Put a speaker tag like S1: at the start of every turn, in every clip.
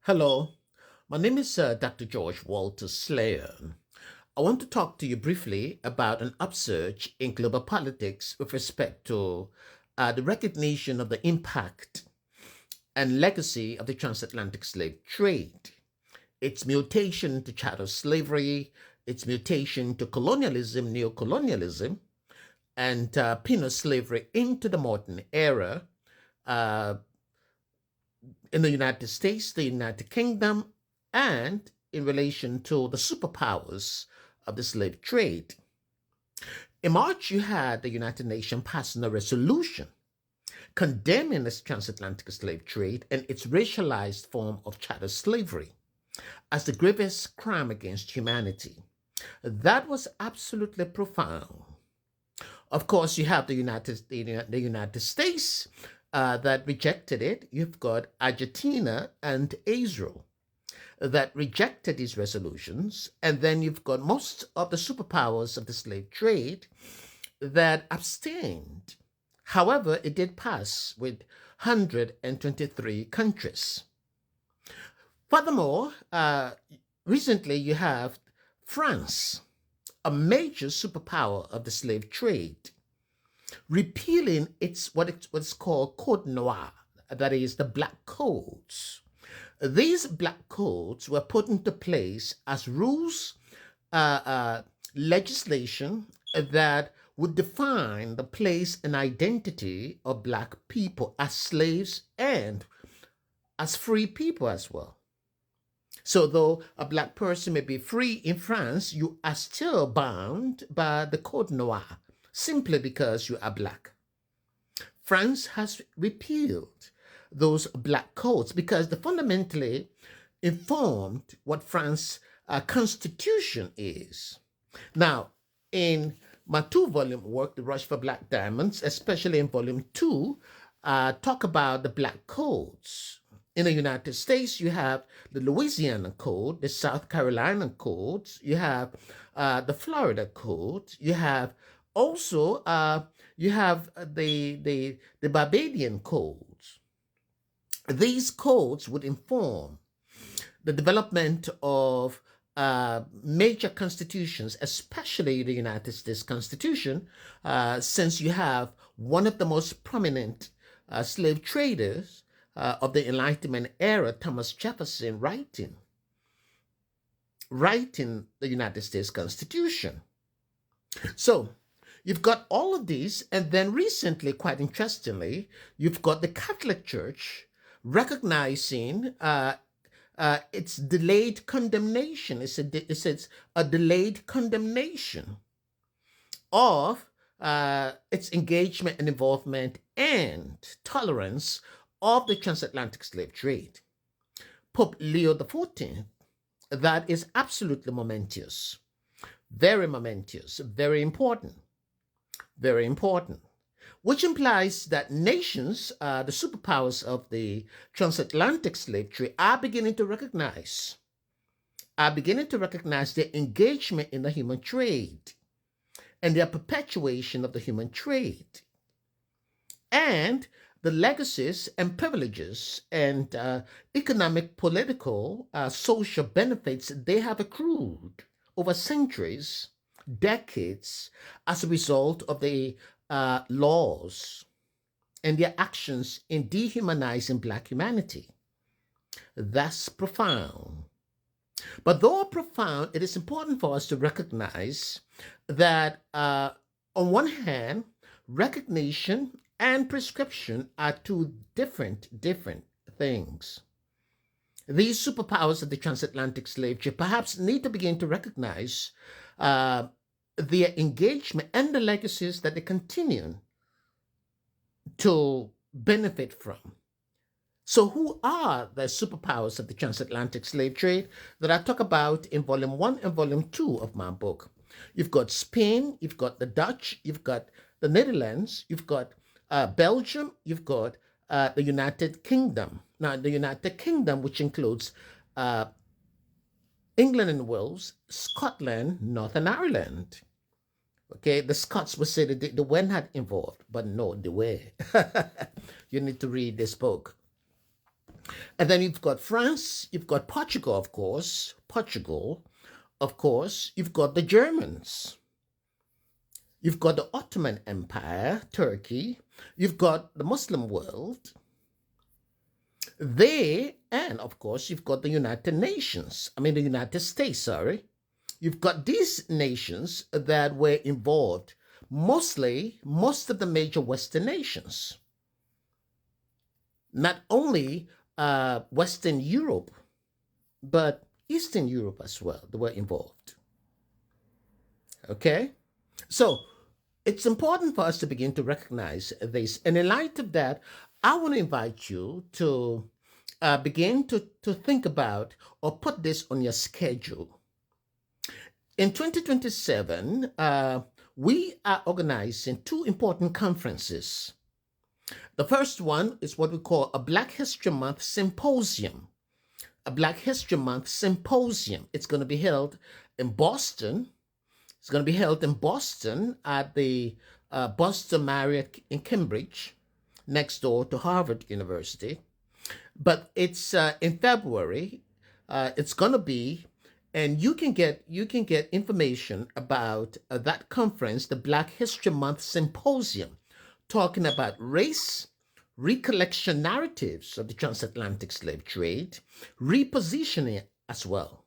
S1: Hello, my name is Dr. George Walters-Sleyon. I want to talk to you briefly about an upsurge in global politics with respect to the recognition of the impact and legacy of the transatlantic slave trade, its mutation to chattel slavery, its mutation to colonialism, neocolonialism, and penal slavery into the modern era, uh, in the United States, the United Kingdom, and in relation to the superpowers of the slave trade. In March, you had the United Nations passing a resolution condemning this transatlantic slave trade and its racialized form of chattel slavery as the gravest crime against humanity. That was absolutely profound. Of course, you have the United States that rejected it. You've got Argentina and Israel that rejected these resolutions. And then you've got most of the superpowers of the slave trade that abstained. However, it did pass with 123 countries. Furthermore, recently you have France, a major superpower of the slave trade, repealing what's called Code Noir, that is the black codes. These black codes were put into place as rules, legislation that would define the place and identity of black people as slaves and as free people as well. So, though a black person may be free in France, you are still bound by the Code Noir simply because you are black. France has repealed those black codes because they fundamentally informed what France's constitution is. Now, in my two-volume work, The Rush for Black Diamonds, especially in volume 2, talk about the black codes. In the United States, you have the Louisiana Code, the South Carolina codes, you have the Florida Code, you have also you have the Barbadian codes. These codes would inform the development of major constitutions, especially the United States Constitution, since you have one of the most prominent slave traders of the Enlightenment era, Thomas Jefferson, writing the United States Constitution. So you've got all of these, and then recently, quite interestingly, you've got the Catholic Church recognizing its delayed condemnation. It's a delayed condemnation of its engagement and involvement and tolerance of the transatlantic slave trade. Pope Leo XIV, that is absolutely momentous, very important, very important, which implies that nations, the superpowers of the transatlantic slave trade, are beginning to recognize their engagement in the human trade and their perpetuation of the human trade and the legacies and privileges and economic, political, social benefits they have accrued over centuries, decades, as a result of the laws and their actions in dehumanizing Black humanity. That's profound. But though profound, it is important for us to recognize that, on one hand, recognition and prescription are two different things. These superpowers of the transatlantic slave trade perhaps need to begin to recognize their engagement and the legacies that they continue to benefit from. So, who are the superpowers of the transatlantic slave trade that I talk about in volume 1 and volume 2 of my book? You've got Spain, you've got the Dutch, you've got the Netherlands, you've got Belgium, you've got the United Kingdom. Now, the United Kingdom, which includes England and Wales, Scotland, Northern Ireland. Okay, the Scots would say that they were not involved, but no, they were. You need to read this book. And then you've got France, you've got Portugal, of course. Portugal, of course. You've got the Germans. You've got the Ottoman Empire, Turkey. You've got the Muslim world. And of course, you've got the the United States, sorry. You've got these nations that were involved, most of the major Western nations. Not only Western Europe, but Eastern Europe as well, they were involved. Okay? So it's important for us to begin to recognize this. And in light of that, I want to invite you to begin to think about or put this on your schedule. In 2027, we are organizing two important conferences. The first one is what we call a Black History Month Symposium. A Black History Month Symposium. It's going to be held in Boston. It's going to be held in Boston at the Boston Marriott in Cambridge, next door to Harvard University. But it's in February. It's going to be, and you can get information about that conference, the Black History Month Symposium, talking about race, recollection narratives of the transatlantic slave trade, repositioning it as well.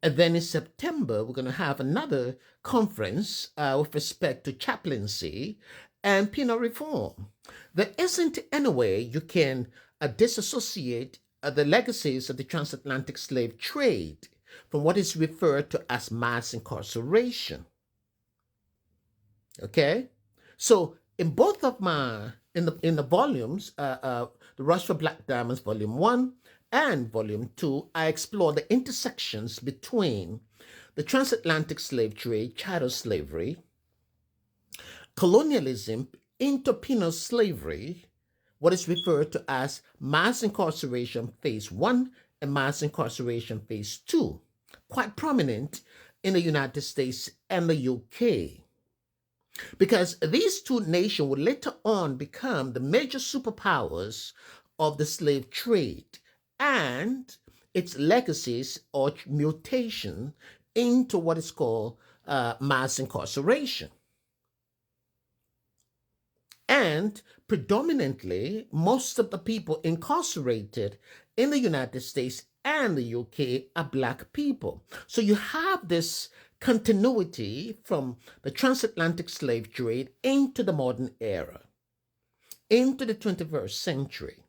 S1: And then in September, we're going to have another conference with respect to chaplaincy and penal reform. There isn't any way you can disassociate the legacies of the transatlantic slave trade from what is referred to as mass incarceration. Okay? So in both of in the volumes, the Rush for Black Diamonds, Volume 1 and Volume 2, I explore the intersections between the transatlantic slave trade, chattel slavery, colonialism, into penal slavery, what is referred to as mass incarceration phase 1 and mass incarceration phase 2, quite prominent in the United States and the UK. Because these two nations would later on become the major superpowers of the slave trade and its legacies or mutation into what is called mass incarceration. And predominantly, most of the people incarcerated in the United States and the UK are Black people. So you have this continuity from the transatlantic slave trade into the modern era, into the 21st century.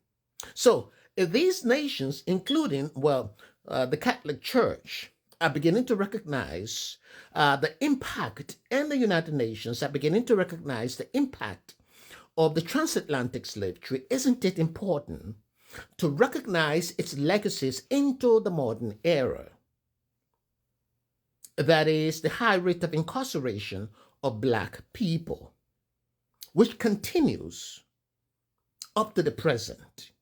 S1: So these nations, including, the Catholic Church, are beginning to recognize the impact, and the United Nations are beginning to recognize the impact of the transatlantic slave trade. Isn't it important to recognize its legacies into the modern era? That is the high rate of incarceration of Black people, which continues up to the present.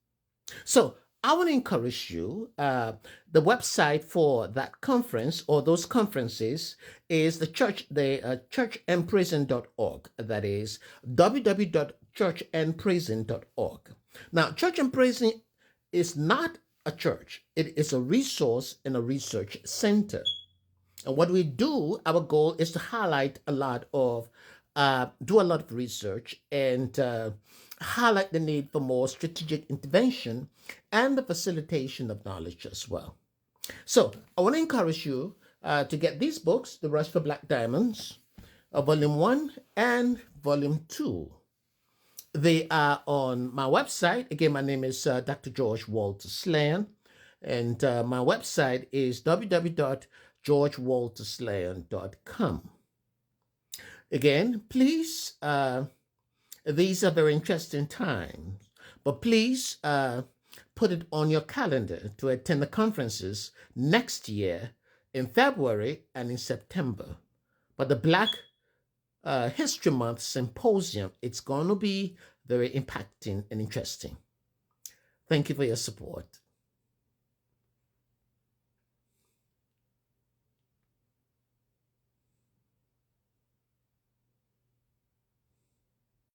S1: So I want to encourage you, the website for that conference or those conferences is the churchandprison.org. That is www.churchandprison.org. Now, Church and Prison is not a church. It is a resource and a research center. And what we do, our goal is to highlight do a lot of research and highlight the need for more strategic intervention and the facilitation of knowledge as well. So I want to encourage you to get these books, The Rush for Black Diamonds, Volume 1 and Volume 2. They are on my website. Again, my name is Dr. George Walters-Sleyon, and my website is www.georgewaltersleyon.com. Again, please, these are very interesting times, but please put it on your calendar to attend the conferences next year in February and in September. But the Black History Month Symposium, it's going to be very impacting and interesting. Thank you for your support.